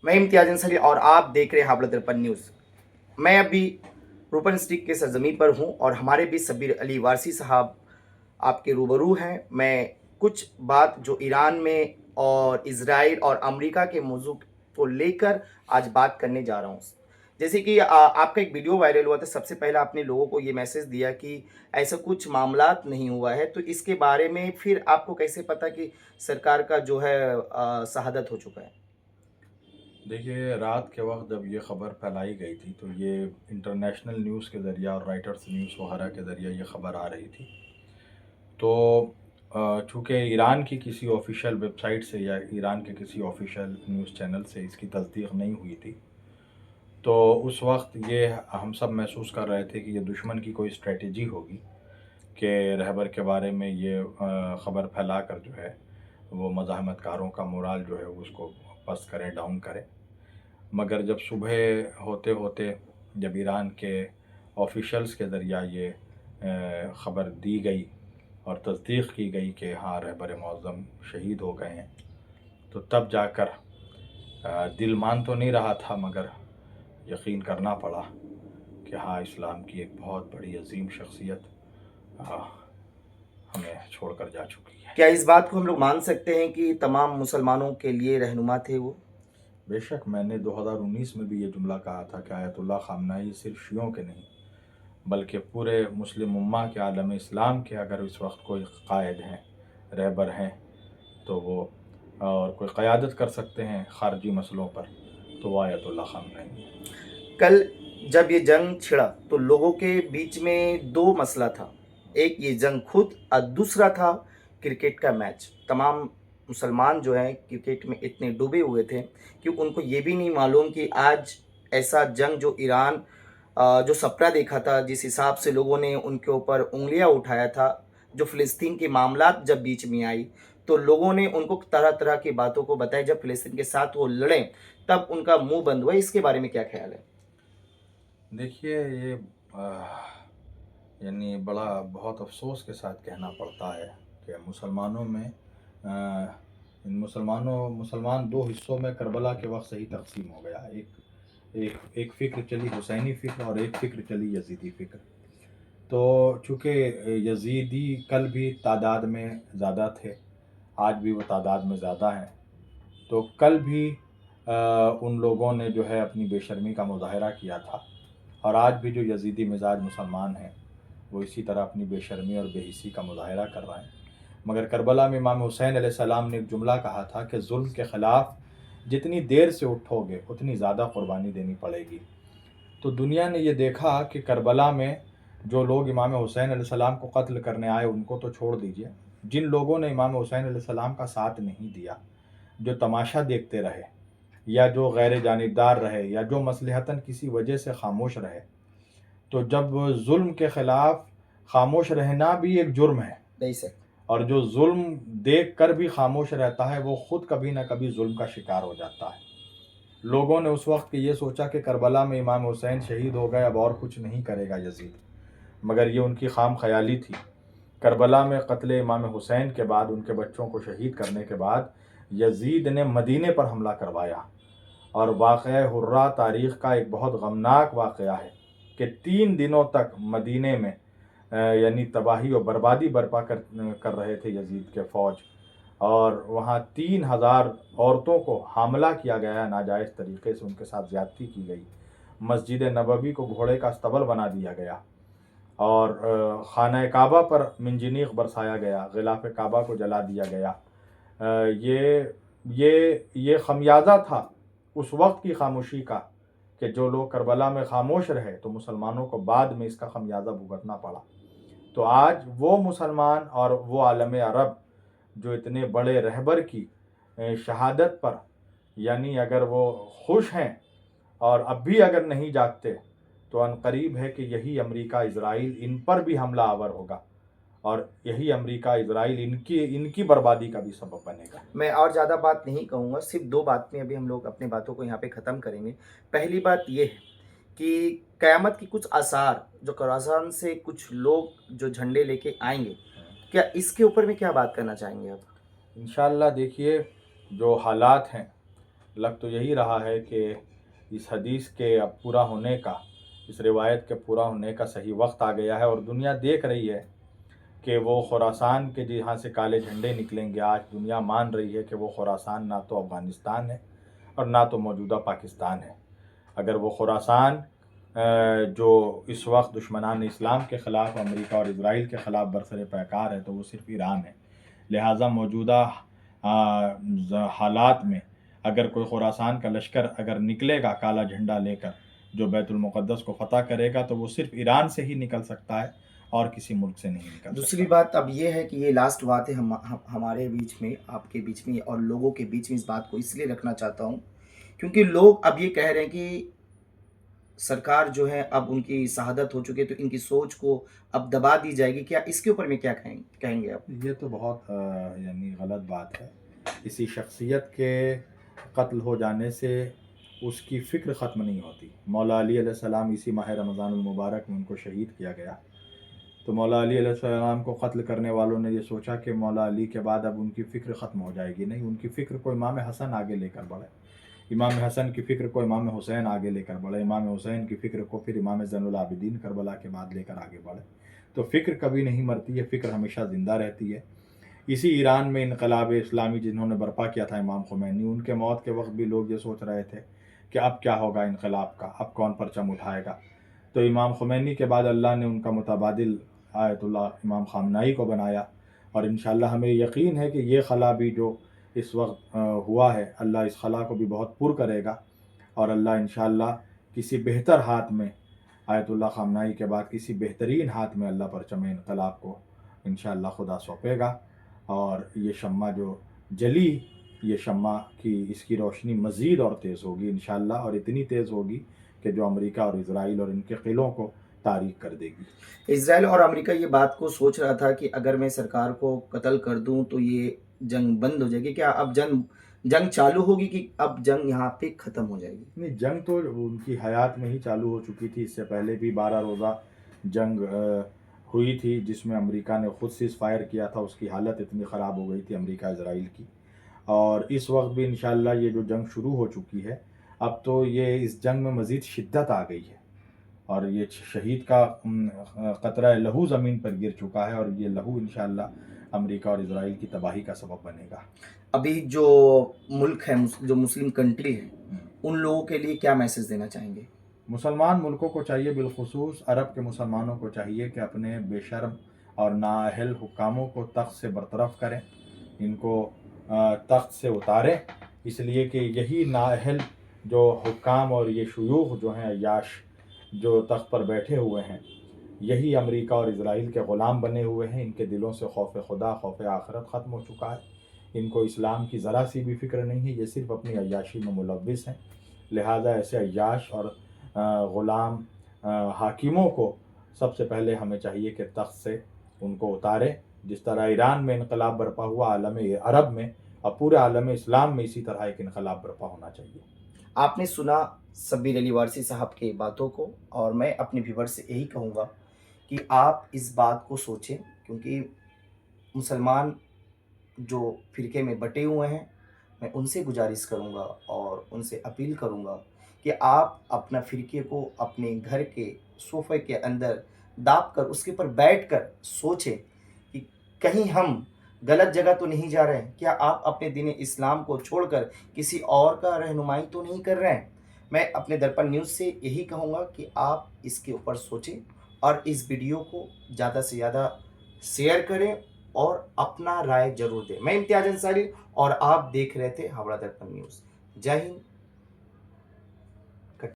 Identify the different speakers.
Speaker 1: मैं इम्तियाज अंसारी और आप देख रहे हैं हावड़ा दर्पण न्यूज़। मैं अभी रूपन स्टिक के सरजमी पर हूँ और हमारे भी सबीर अली वारसी साहब आपके रूबरू हैं। मैं कुछ बात जो ईरान में और इज़राइल और अमेरिका के मौजू को लेकर आज बात करने जा रहा हूँ। जैसे कि आपका एक वीडियो वायरल हुआ था, सबसे पहले आपने लोगों को ये मैसेज दिया कि ऐसा कुछ मामलात नहीं हुआ है, तो इसके बारे में फिर आपको कैसे पता कि सरकार का जो है शहादत हो चुका है?
Speaker 2: देखिए, रात के वक्त जब ये ख़बर फैलाई गई थी तो ये इंटरनेशनल न्यूज़ के ज़रिए और राइटर्स न्यूज़ वगैरह के ज़रिए ये ख़बर आ रही थी। तो चूँकि ईरान की किसी ऑफ़िशियल वेबसाइट से या ईरान के किसी ऑफ़िशियल न्यूज़ चैनल से इसकी तस्दीक नहीं हुई थी, तो उस वक्त ये हम सब महसूस कर रहे थे कि ये दुश्मन की कोई स्ट्रेटजी होगी कि रहबर के बारे में ये ख़बर फैला कर जो है वो मज़ाहमतकारों का मोराल जो है उसको पस्त करें, डाउन करें। मगर जब सुबह होते होते जब ईरान के ऑफिशियल्स के ज़रिया ये ख़बर दी गई और तस्दीक की गई कि हाँ रहबर मुअज़्ज़म शहीद हो गए हैं, तो तब जाकर दिल मान तो नहीं रहा था मगर यकीन करना पड़ा कि हाँ इस्लाम की एक बहुत बड़ी अजीम शख्सियत हमें छोड़कर जा चुकी है।
Speaker 1: क्या इस बात को हम लोग मान सकते हैं कि तमाम मुसलमानों के लिए रहनुमा थे वो?
Speaker 2: बेशक मैंने 2019 में भी ये जुमला कहा था कि आयतुल्लाह ख़ामनेई सिर्फ शियों के नहीं बल्कि पूरे मुस्लिम उम्मा के आलम इस्लाम के अगर इस वक्त कोई कायद हैं, रहबर हैं, तो वो और कोई क़यादत कर सकते हैं ख़ारजी मसलों पर, तो वो आयतुल्लाह ख़ामनेई हैं।
Speaker 1: कल जब ये जंग छिड़ा तो लोगों के बीच में दो मसला था। एक ये जंग खुद और दूसरा था क्रिकेट का मैच। तमाम मुसलमान जो हैं क्रिकेट में इतने डूबे हुए थे कि उनको ये भी नहीं मालूम कि आज ऐसा जंग जो ईरान जो सपना देखा था, जिस हिसाब से लोगों ने उनके ऊपर उँगलियाँ उठाया था, जो फ़िलिस्तीन के मामलात जब बीच में आई, तो लोगों ने उनको तरह-तरह की बातों को बताया। जब फ़िलिस्तीन के साथ वो लड़े, तब उनका मुँह बंद हुआ। इसके बारे में क्या ख़्याल है?
Speaker 2: देखिए ये यानी बड़ा बहुत अफसोस के साथ कहना पड़ता है कि मुसलमानों में इन मुसलमान दो हिस्सों में करबला के वक्त से ही तकसीम हो गया। एक फ़िक्र चली हुसैनी फ़िक्र और एक फ़िक्र चली यजीदी फ़िक्र। तो चूँकि यजीदी कल भी तादाद में ज़्यादा थे, आज भी वो तादाद में ज़्यादा हैं, तो कल भी उन लोगों ने जो है अपनी बेशर्मी का मुज़ाहरा किया था और आज भी जो यजीदी मिजाज मुसलमान हैं वो इसी तरह अपनी बेशर्मी और बेहिसी का मुज़ाहरा कर रहे हैं। मगर करबला में इमाम हुसैन अलैहिस्सलाम ने एक जुमला कहा था कि जुल्म के ख़िलाफ़ जितनी देर से उठोगे उतनी ज़्यादा क़ुरबानी देनी पड़ेगी। तो दुनिया ने ये देखा कि करबला में जो लोग इमाम हुसैन अलैहिस्सलाम को कत्ल करने आए उनको तो छोड़ दीजिए, जिन लोगों ने इमाम हुसैन अलैहिस्सलाम का साथ नहीं दिया, जो तमाशा देखते रहे या जो गैर जानिबदार रहे या जो मसलहतन किसी वजह से खामोश रहे, तो जब जुल्म के ख़िलाफ़ खामोश रहना भी एक जुर्म है
Speaker 1: बेशक।
Speaker 2: और जो जुल्म देख कर भी खामोश रहता है वो ख़ुद कभी ना कभी जुल्म का शिकार हो जाता है। लोगों ने उस वक्त ये सोचा कि करबला में इमाम हुसैन शहीद हो गए, अब और कुछ नहीं करेगा यजीद, मगर ये उनकी खाम ख्याली थी। करबला में कत्ल इमाम हुसैन के बाद, उनके बच्चों को शहीद करने के बाद यजीद ने मदीने पर हमला करवाया और वाक़या हुर्रा तारीख़ का एक बहुत गमनाक वाक़या है कि 3 दिनों तक मदीने में यानी तबाही और बर्बादी बर्पा कर रहे थे यजीद के फ़ौज, और वहाँ 3000 औरतों को हमला किया गया, नाजायज़ तरीक़े से उनके साथ ज़्यादती की गई। मस्जिद नबवी को घोड़े का अस्तबल बना दिया गया और खाना काबा पर मंजनीक़ बरसाया गया, ग़िलाफ़ काबा को जला दिया गया। ये ख़मियाज़ा था उस वक्त की खामोशी का कि जो लोग करबला में खामोश रहे तो मुसलमानों को बाद में इसका ख़मियाज़ा भुगतना पड़ा। तो आज वो मुसलमान और वो आलम अरब जो इतने बड़े रहबर की शहादत पर यानी अगर वो खुश हैं और अब भी अगर नहीं जागते, तो अनकरीब है कि यही अमेरिका इज़राइल इन पर भी हमला आवर होगा और यही अमेरिका इज़राइल इनकी बर्बादी का भी सबब बनेगा।
Speaker 1: मैं और ज़्यादा बात नहीं कहूँगा, सिर्फ़ 2 बात में अभी हम लोग अपनी बातों को यहाँ पे ख़त्म करेंगे। पहली बात ये है कि क़यामत की कुछ आसार, जो ख़ुरासान से कुछ लोग जो झंडे लेके आएँगे, क्या इसके ऊपर में क्या बात करना चाहेंगे आप?
Speaker 2: इंशाअल्लाह देखिए जो हालात हैं लग तो यही रहा है कि इस हदीस के अब पूरा होने का, इस रिवायत के पूरा होने का सही वक्त आ गया है और दुनिया देख रही है कि वो खुरासान के जहाँ से काले झंडे निकलेंगे। आज दुनिया मान रही है कि वो खुरासान ना तो अफ़गानिस्तान है और ना तो मौजूदा पाकिस्तान है। अगर वो खुरासान जो इस वक्त दुश्मनान इस्लाम के ख़िलाफ़ अमेरिका और इज़राइल के ख़िलाफ़ बरसर पैकार है तो वो सिर्फ़ ईरान है। लिहाजा मौजूदा हालात में अगर कोई खुरासान का लश्कर अगर निकलेगा काला झंडा लेकर जो बैतुल मुक़द्दस को फ़तह करेगा तो वो सिर्फ़ ईरान से ही निकल सकता है और किसी मुल्क से नहीं निकल
Speaker 1: दूसरी
Speaker 2: सकता।
Speaker 1: बात अब ये है कि ये लास्ट बात है हमारे बीच में, आपके बीच में और लोगों के बीच में। इस बात को इसलिए रखना चाहता हूँ क्योंकि लोग अब ये कह रहे हैं कि सरकार जो है अब उनकी शहादत हो चुकी है तो इनकी सोच को अब दबा दी जाएगी। क्या इसके ऊपर में क्या कहेंगे आप?
Speaker 2: ये तो बहुत यानी गलत बात है। किसी शख्सियत के कत्ल हो जाने से उसकी फ़िक्र ख़त्म नहीं होती। मौला अली अलैहिस्सलाम इसी माह रमज़ानुल मुबारक में उनको शहीद किया गया। तो मौला अली अलैहिस्सलाम को कत्ल करने वालों ने ये सोचा कि मौला अली के बाद अब उनकी फ़िक्र ख़त्म हो जाएगी। नहीं, उनकी फ़िक्र को इमाम हसन आगे लेकर बढ़े, इमाम हसन की फ़िक्र को इमाम हुसैन आगे लेकर बढ़े, इमाम हुसैन की फ़िक्र को फिर इमाम ज़ैनुल आबिदीन करबला के बाद लेकर आगे बढ़े। तो फ़िक्र कभी नहीं मरती है, फ़िक्र हमेशा ज़िंदा रहती है। इसी ईरान में इनकलाब इस्लामी जिन्होंने बर्पा किया था इमाम ख़ुमैनी, उनके मौत के वक्त भी लोग ये सोच रहे थे कि अब क्या होगा इनकलाब का, अब कौन परचम उठाएगा। तो इमाम ख़ुमैनी के बाद अल्लाह ने उनका मुतबादिल आयतुल्लाह इमाम ख़ामनाई को बनाया और इंशाअल्लाह हमें यकीन है कि ये खला भी जो इस वक्त हुआ है, अल्लाह इस खला को भी बहुत पुर करेगा और अल्लाह इंशाअल्लाह किसी बेहतर हाथ में, आयतुल्लाह ख़ामनाई के बाद किसी बेहतरीन हाथ में अल्लाह परचम इनकलाब को इंशाअल्लाह खुदा सौंपेगा और ये शम्मा जो जली, ये शम्मा की इसकी रोशनी मज़ीद और तेज़ होगी इंशाअल्लाह, और इतनी तेज़ होगी कि जो अमेरिका और इज़राइल और इनके क़िलों को तारीक कर देगी।
Speaker 1: इज़राइल और अमेरिका ये बात को सोच रहा था कि अगर मैं सरकार को कत्ल कर दूं तो ये जंग बंद हो जाएगी। क्या अब जंग चालू होगी कि अब जंग यहाँ पे ख़त्म हो जाएगी?
Speaker 2: नहीं, जंग तो उनकी हयात में ही चालू हो चुकी थी। इससे पहले भी 12 रोज़ा जंग हुई थी जिसमें अमेरिका ने ख़ुद सीज़ फायर किया था। उसकी हालत इतनी ख़राब हो गई थी अमेरिका इज़राइल की, और इस वक्त भी इंशाअल्लाह ये जो जंग शुरू हो चुकी है, अब तो ये इस जंग में मज़ीद शिद्दत आ गई है और ये शहीद का क़तरा लहू ज़मीन पर गिर चुका है और ये लहू इंशाअल्लाह अमेरिका और इज़राइल की तबाही का सबब बनेगा।
Speaker 1: अभी जो मुल्क है, जो मुस्लिम कंट्री है, उन लोगों के लिए क्या मैसेज देना चाहेंगे?
Speaker 2: मुसलमान मुल्कों को चाहिए, बिलखुसूस अरब के मुसलमानों को चाहिए कि अपने बेशर्म और नाअहल हुक्कामों को तख्त से बरतरफ करें, इनको तख्त से उतारें, इसलिए कि यही नाअहल जो हुक्काम और ये शुयूख जो हैं अय्याश जो तख्त पर बैठे हुए हैं, यही अमेरिका और इज़राइल के ग़ुलाम बने हुए हैं। इनके दिलों से खौफ खुदा, खौफ आखिरत ख़त्म हो चुका है। इनको इस्लाम की ज़रा सी भी फ़िक्र नहीं है, ये सिर्फ़ अपनी अय्याशी में मुलव्विस हैं। लिहाजा ऐसे अय्याश और ग़ुलाम हाकिमों को सबसे पहले हमें चाहिए कि तख्त से उनको उतारें। जिस तरह ईरान में इनकलाब बर्पा हुआ, आलम अरब में और पूरे आलम इस्लाम में इसी तरह एक इनकलाब बर्पा होना चाहिए।
Speaker 1: आपने सुना शब्बीर अली वारसी साहब की बातों को, और मैं अपने व्यूअर्स से यही कहूँगा कि आप इस बात को सोचें, क्योंकि मुसलमान जो फ़िरके में बटे हुए हैं, मैं उनसे गुजारिश करूँगा और उनसे अपील करूँगा कि आप अपना फ़िरके को अपने घर के सोफ़े के अंदर दाब कर उसके ऊपर बैठकर सोचें कि कहीं हम गलत जगह तो नहीं जा रहे हैं। क्या आप अपने दीन इस्लाम को छोड़कर किसी और का रहनुमाई तो नहीं कर रहे हैं? मैं अपने दर्पण न्यूज़ से यही कहूँगा कि आप इसके ऊपर सोचें और इस वीडियो को ज़्यादा से ज़्यादा शेयर करें और अपना राय ज़रूर दें। मैं इम्तियाज़ अंसारी और आप देख रहे थे हावड़ा दर्पण न्यूज़। जय हिंद,